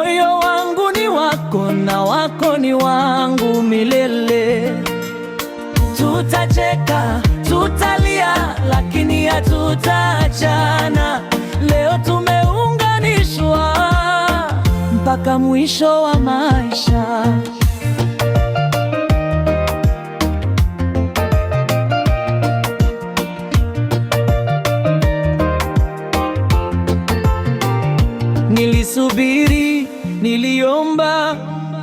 Moyo wangu ni wako na wako ni wangu milele. Tutacheka, tutalia, lakini hatutaachana. Leo tumeunganishwa mpaka mwisho wa maisha. Nilisubiri, niliomba,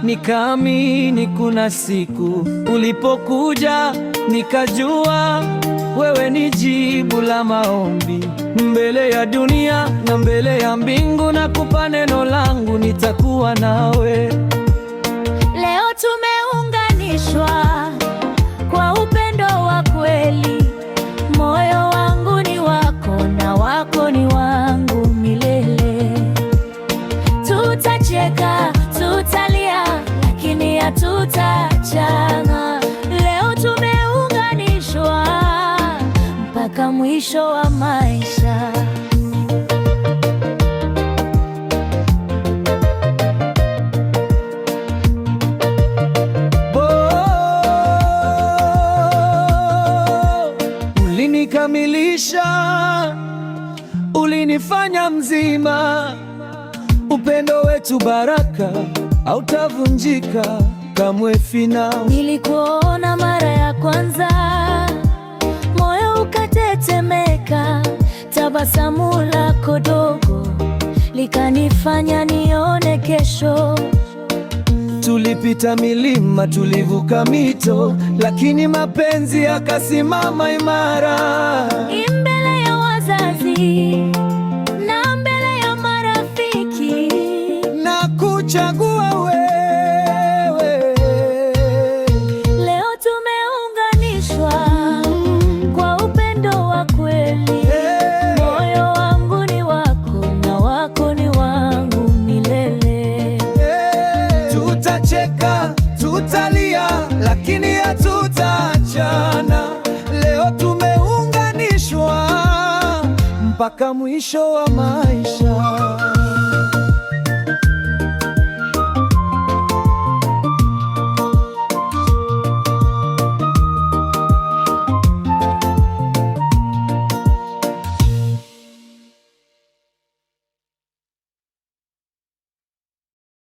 nikaamini kuna siku ulipokuja, nikajua wewe ni jibu la maombi. Mbele ya dunia na mbele ya mbingu, nakupa neno langu, nitakuwa nawe. Leo tumeunganishwa kwa upendo wa kweli. Moyo wangu ni wako na wako ni wangu milele. Tutacheka, tutalia, lakini hatutaachana. Leo tumeunganishwa mpaka mwisho wa maisha. Ulinikamilisha, ulinifanya mzima. Upendo wetu baraka, hautavunjika kamwe finao. Nilikuona mara ya kwanza, moyo ukatetemeka. Tabasamu lako dogo likanifanya nione kesho. Tulipita milima, tulivuka mito, lakini mapenzi yakasimama imara. Mbele ya wazazi na mbele ya marafiki, na kuchagua wewe. Leo tumeunganishwa kwa upendo wa kweli. Moyo wangu ni wako na wako ni wangu milele. Tutacheka, tutalia, lakini hatutaachana. Leo tumeunganishwa mpaka mwisho wa maisha.